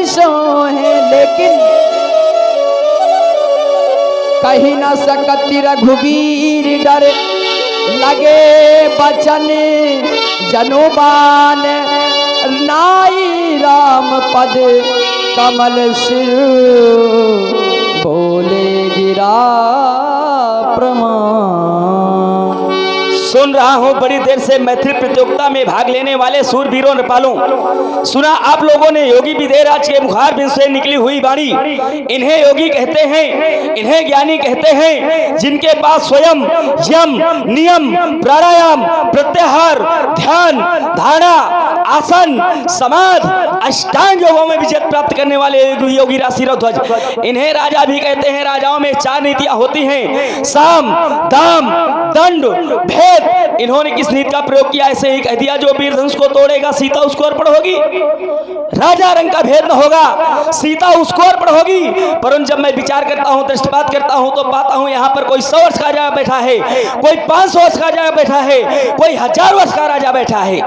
सोहे, लेकिन कहीं न सकती रघुवीर डर, लगे बचन जनुबान, नाई राम पद कमल सिर, बोले गिरा प्रमाण। सुन रहा हूं बड़ी देर से मैथिली प्रतियोगिता में भाग लेने वाले सूरवीरों नेपालों, सुना आप लोगों ने योगी विदेराज के मुखार बिन से निकली हुई वाणी। इन्हें योगी कहते हैं, इन्हें ज्ञानी कहते हैं, जिनके पास स्वयं यम, नियम, प्राणायाम, प्रत्याहार, ध्यान, धारणा, आसन, समाधि, अष्टांग योगों में विजय प्राप्त करने वाले योगी राशिराव ध्वज। इन्हें राजा भी कहते हैं। राजाओं में 4 नीतियां होती हैं, साम, दाम, दंड, भेद। इन्होंने किस नीति का प्रयोग किया? ऐसे ही कह दिया, जो वीर धनुष को तोड़ेगा सीता उसको अर्पण होगी। राजा रंग का भेद न होगा, सीता उसको अर्पण होगी। परंतु जब मैं विचार करता हूं, दृष्टिपात करता हूं, तो पाता हूं यहाँ पर कोई 100 वर्ष का राजा बैठा है, कोई 500 वर्ष का राजा बैठा है, कोई 1000 वर्ष का राजा बैठा है।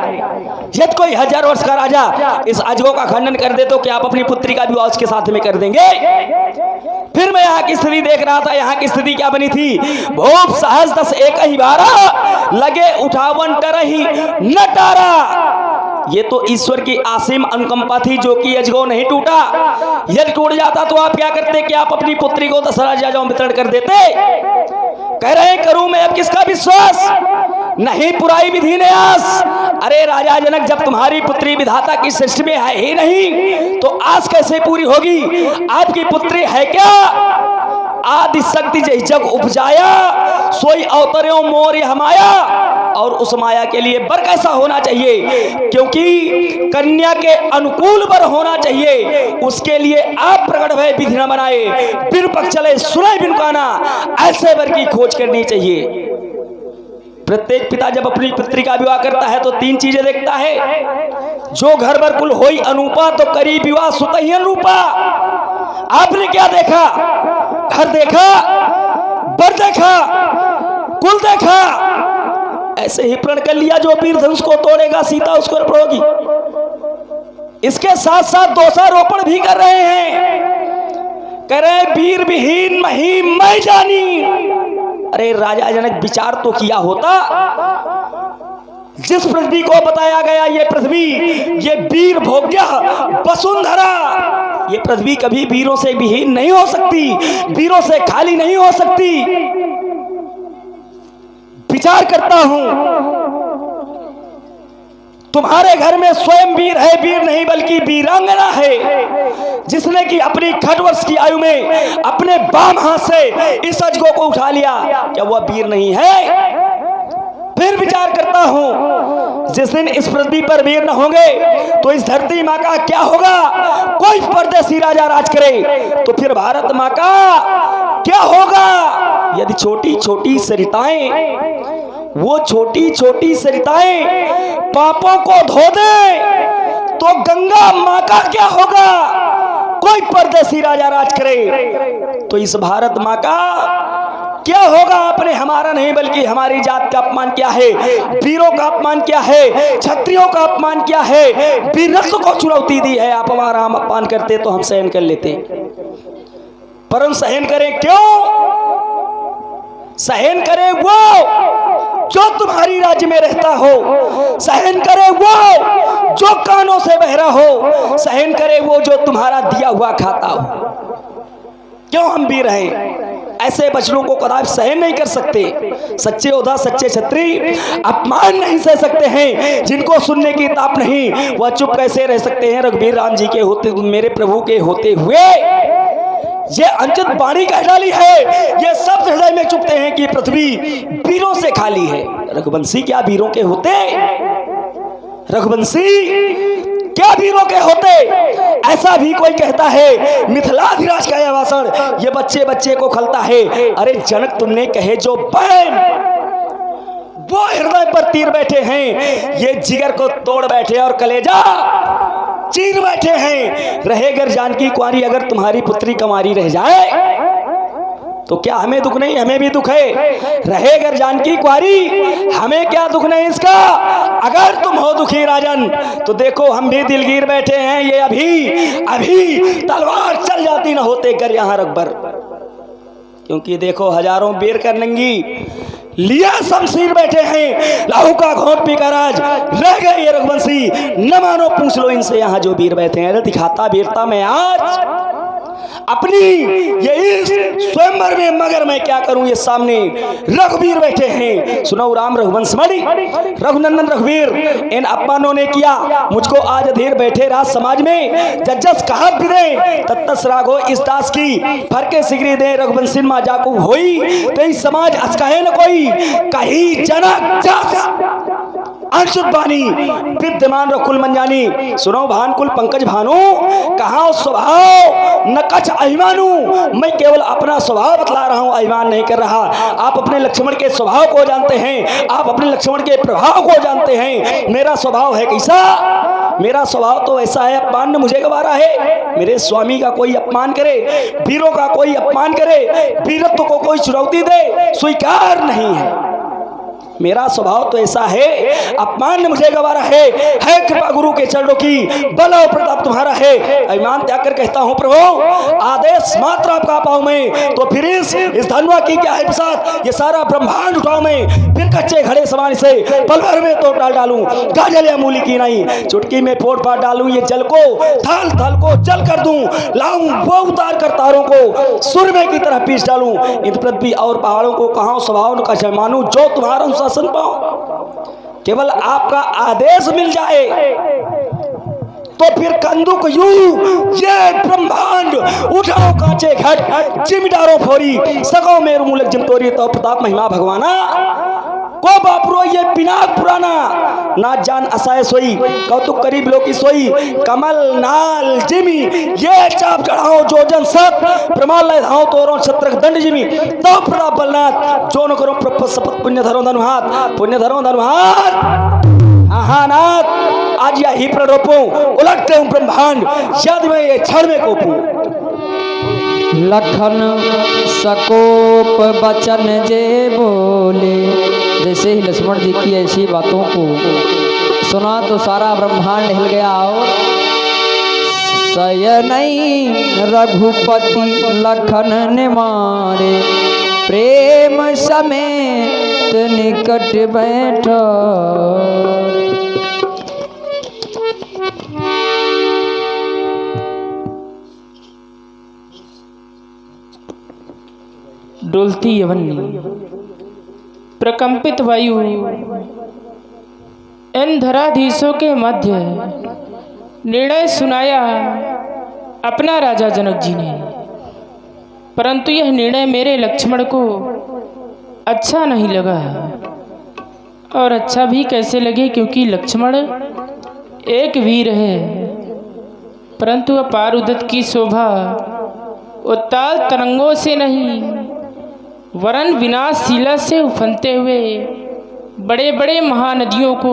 यदि कोई 1000 वर्ष का राजा इस अजगों का खंडन कर दे तो क्या आप अपनी पुत्री का विवाह उसके साथ में कर देंगे? फिर मैं यहाँ की स्थिति देख रहा था। यहाँ की स्थिति क्या बनी थी? भूप सहज 10 एक ही 12, लगे उठावन टरही न टारा। ये तो ईश्वर की असीम अनुकंपा थी, जो कि अजगो नहीं टूटा। यदि टूट जाता तो आप क्या करते? कि आप अपनी पुत्री को 10 राजाओं में वितरण कर देते। कह रहे हैं, करूं मैं अब किसका विश्वास? नहीं पुराई विधि ने आस। अरे राजा जनक, जब तुम्हारी पुत्री विधाता की सृष्टि में है ही नहीं, तो आस कैसे पूरी होगी? आपकी पुत्री है क्या? आदि शक्ति जय जग उपजाया, सोई अवतर्यों मोर हमाया। और उस माया के लिए वर कैसा होना चाहिए? क्योंकि कन्या के अनुकूल वर होना चाहिए। उसके लिए आप प्रकट भय विधि न बनाए, बिन पक चले सुनाई बिन काना, ऐसे वर की खोज करनी चाहिए। प्रत्येक पिता जब अपनी पुत्री का विवाह करता है तो 3 चीजें देखता है। जो घर बर कुल होई अनूपा, तो करी विवाह सुतहि अनुरूपा। आपने क्या देखा? घर देखा, बर देखा, कुल देखा, ऐसे ही प्रण कर लिया, जो वीर धनुष को तोड़ेगा सीता उसको अर्पण होगी। इसके साथ साथ दोषारोपण भी कर रहे हैं, कह रहे वीर विहीन मही मैं जानी। अरे राजा जनक, विचार तो किया होता। जिस पृथ्वी को बताया गया, ये पृथ्वी, ये वीर भोग्य वसुंधरा, ये पृथ्वी कभी वीरों से विहीन नहीं हो सकती, वीरों से खाली नहीं हो सकती। विचार करता हूं, तुम्हारे घर में स्वयं वीर है, वीर नहीं बल्कि वीरांगना है, जिसने कि अपनी 60 वर्ष की आयु में अपने बाम हाथ से इस अजगो को उठा लिया। क्या वह वीर नहीं है? फिर विचार करता हूं, जिस दिन इस पृथ्वी पर वीर न होंगे तो इस धरती माँ का क्या होगा? कोई परदेसी राजा राज करे तो फिर भारत माँ का क्या होगा? यदि छोटी छोटी सरिताएं, वो छोटी छोटी सरिताएं पापों को धो दे तो गंगा माँ का क्या होगा? कोई परदेसी राजा राज करे तो इस भारत माँ का क्या होगा? आपने हमारा नहीं बल्कि हमारी जात का अपमान किया है, वीरों का अपमान किया है, क्षत्रियों का अपमान किया है, वीरत्व को चुनौती दी है। आप हमारा हम अपमान करते तो हम सहन कर लेते, परंतु सहन करें क्यों? सहन करे वो जो तुम्हारी राज्य में रहता हो, सहन करे वो जो कानों से बहरा हो, सहन करे वो जो तुम्हारा दिया हुआ खाता हो। क्यों हम भी रहें? ऐसे बचनों को कदापि सहन नहीं कर सकते। सच्चे योद्धा, सच्चे क्षत्रिय अपमान नहीं सह सकते हैं। जिनको सुनने की ताप नहीं, वह चुप कैसे रह सकते हैं? रघुवीर राम जी के होते, मेरे प्रभु के होते हुए ये अंचित वाणी कह डाली है, ये सब हृदय में चुपते हैं कि पृथ्वी वीरों से खाली है। रघुवंशी क्या वीरों के होते? रघुवंशी क्या वीरों के होते? ऐसा भी कोई कहता है, मिथिलाधिराज का यह भाषण ये बच्चे बच्चे को खलता है। अरे जनक, तुमने कहे जो बहन, वो हृदय पर तीर बैठे हैं, ये जिगर को तोड़ बैठे और कलेजा चीर बैठे हैं। रहेगर जानकी कुंवारी, अगर तुम्हारी पुत्री कुंवारी रह जाए तो क्या हमें दुख नहीं? हमें भी दुख है। रहे अगर जानकी कुंवारी, हमें क्या दुख नहीं इसका? अगर तुम हो दुखी राजन तो देखो हम भी दिलगीर बैठे हैं। ये अभी तलवार चल जाती ना होते कर यहाँ रकबर, क्योंकि देखो हजारों वीर कर नंगी लिया शमशीर बैठे हैं, लाहू का घोंट पीकर आज रह गए ये रघुवंशी। न मानो पूछ लो इनसे यहाँ जो वीर बैठे हैं। दिखाता वीरता में आज अपनी ये इस स्वयंवर में, मगर मैं क्या करूं? ये सामने रघुवीर बैठे हैं। सुनो राम रघुवंश मणि रघुनंदन रघुवीर, इन अपमानों ने किया मुझको आज अधीर बैठे राज समाज में। जज्जस कहा दे तत्तस रागो इस दास की, फरके सिगरी दे रघुवंशी माँ जाकू होई। तेई समाज अस्काहे न कोई, कही जनक जस अंशुत बानी विद्यमान रकुल मंजानी। सुनो भानुकुल पंकज भानु, कहा स्वभाव न कछ अभिमानू। मैं केवल अपना स्वभाव बतला रहा हूं, अभिमान नहीं कर रहा। आप अपने लक्ष्मण के स्वभाव को जानते हैं, आप अपने लक्ष्मण के प्रभाव को जानते हैं। मेरा स्वभाव है कैसा? मेरा स्वभाव तो ऐसा है, अपमान न मुझे गवारा है। मेरे स्वामी का कोई अपमान करे, वीरों का कोई अपमान करे, वीरत्व को कोई चुनौती दे, स्वीकार नहीं है। मेरा स्वभाव तो ऐसा है, अपमान मुझे गवारा है कृपा गुरु के चरणों की, बल और प्रताप तुम्हारा है। अभिमान त्याग कर कहता हूं प्रभु, आदेश मात्र आपका पाऊं मैं, तो फिर इस धनवा की क्या है प्रसाद? ये सारा ब्रह्मांड उठाऊं मैं, फिर कच्चे घड़े समान से पल भर में तोड़ डाल डालूं। गाजल या मूली की नहीं, चुटकी में फोड़ फाड़ डालूं। ये जल को थल थल को जल कर दूं, लाऊं वो उतार कर तारों को सुरमे की तरह पीस डालूं। इन पृथ्वी और पहाड़ों को कहां स्वभाव का मानूं, जो तुम्हारा शासन पाओ। केवल आपका आदेश मिल जाए तो फिर कंदुक यूं ये ब्रह्मांड उठाओ कांचे घट, जिमिदारों फोरी सगो मेरु मूलक जिमतोरी। तो प्रताप महिमा भगवाना को बापरो ये पिनाक पुराना, ना जान असाय सोई कौतुक करीब लोकी सोई। कमल नाल जिमी ये चाप चढ़ाओ जो जन सत, प्रमाल धाओ तोरो छत्रक दंड जिमी। तो प्रताप बलनाथ जो न करो प्रपत सपत, पुण्य धरो धनुहात, पुण्य धरो धनुहात। नाथ आज यही प्ररोपो उलटते हूँ ब्रह्मांड, यदि मैं ये क्षण में कोपूं। लखन सकोप बचन जे बोले, जैसे ही लक्ष्मण जी की ऐसी बातों को सुना तो सारा ब्रह्मांड हिल गया। और सयनई रघुपति लखन ने मारे, प्रेम समेत निकट बैठा। डोलती यवनी, प्रकंपित वायु, इन धराधीशों के मध्य निर्णय सुनाया अपना राजा जनक जी ने। परंतु यह निर्णय मेरे लक्ष्मण को अच्छा नहीं लगा। और अच्छा भी कैसे लगे, क्योंकि लक्ष्मण एक वीर है, परंतु अपार उदत की शोभा उत्ताल तरंगों से नहीं, वरन विनाशशीला से उफनते हुए बड़े बड़े महानदियों को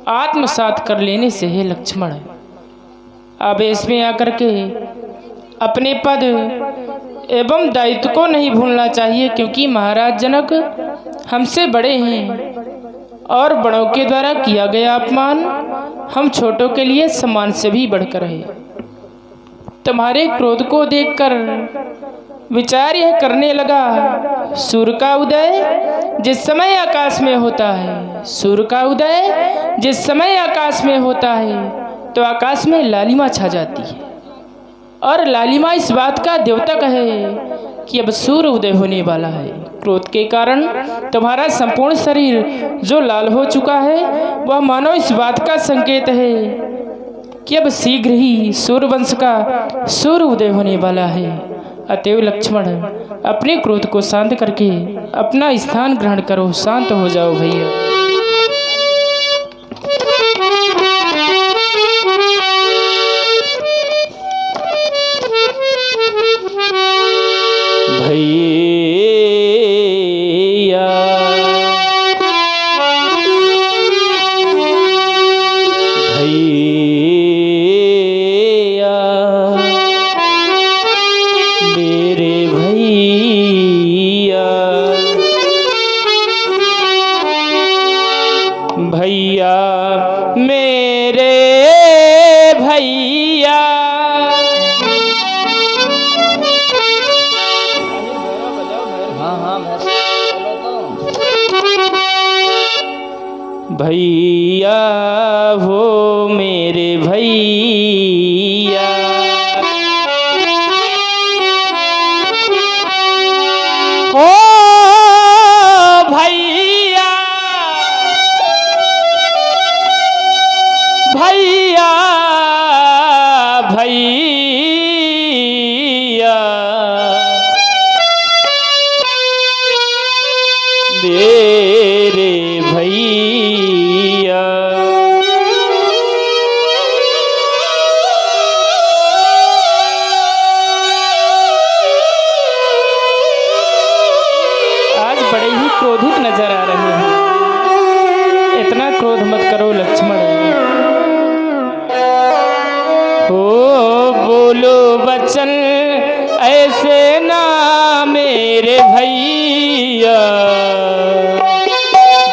आत्मसात कर लेने से है लक्ष्मण। आवेश में आकर के अपने पद एवं दायित्व को नहीं भूलना चाहिए, क्योंकि महाराज जनक हमसे बड़े हैं और बड़ों के द्वारा किया गया अपमान हम छोटों के लिए सम्मान से भी बढ़कर है। तुम्हारे क्रोध को देखकर विचार यह करने लगा, सूर्य का उदय जिस समय आकाश में होता है, सूर्य का उदय जिस समय आकाश में होता है तो आकाश में लालिमा छा जाती है। और लालिमा इस बात का द्योतक है कि अब सूर्य उदय होने वाला है। क्रोध के कारण तुम्हारा संपूर्ण शरीर जो लाल हो चुका है, वह मानो इस बात का संकेत है कि अब शीघ्र ही सूर्यवंश का सूर्य उदय होने वाला है। अतएव लक्ष्मण अपने क्रोध को शांत करके अपना स्थान ग्रहण करो, शांत हो जाओ भैया। मेरे भैया भैया हो मेरे भैया, ओ भैया भैया भैया मेरे भैया। आज बड़े ही क्रोधित नजर आ रहे हैं, इतना क्रोध मत करो लक्ष्मण। हो बोलो वचन ऐसे ना मेरे भैया,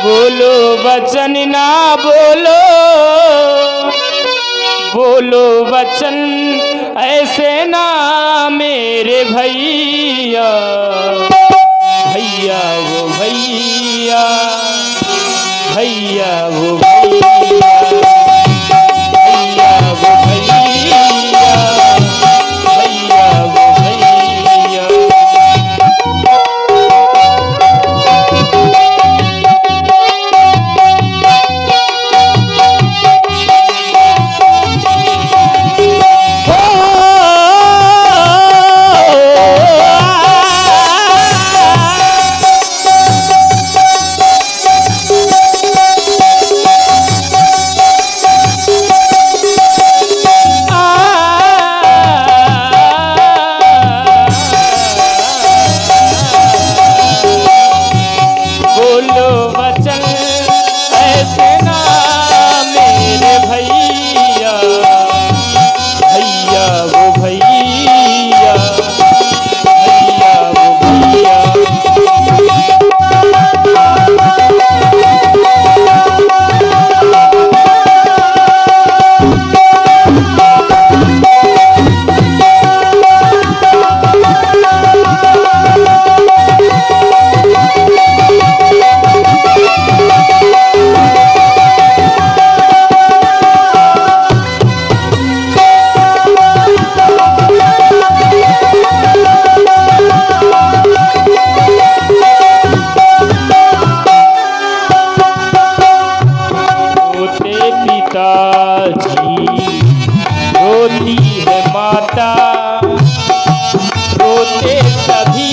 बोलो वचन ना बोलो, बोलो वचन ऐसे ना मेरे भैया। भैया वो भैया, भैया वो भैया, भैया वो भैया, भैया वो भैया। बोलो वचन ऐसे ना मेरे भैया, भैया वो भैया, भैया वो भैया। पिताजी रोती है माता, रोते सभी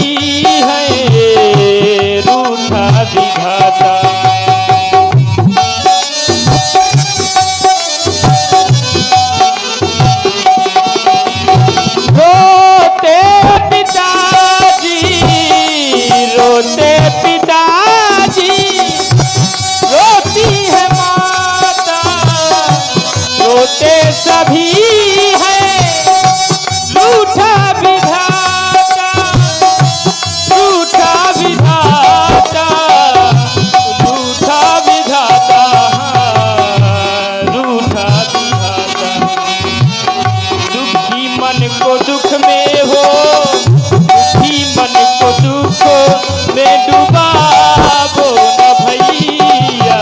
हैं रूठा विधाता। रोते पिताजी, रोते पिताजी, रोती है माता, रोते सभी हैं रूठा विधाता, रूठा विधाता, रूठा विधाता, रूठा विधाता। दुखी मन को दुख में हो, दुखी मन को दुख में डुबावो न भैया,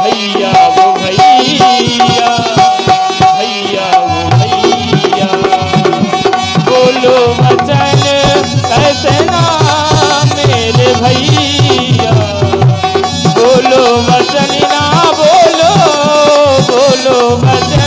भैया वो भैया, भैया वो भैया। बोलो वचन ऐसे ना मेरे भैया, बोलो वचन ना बोलो, बोलो वचन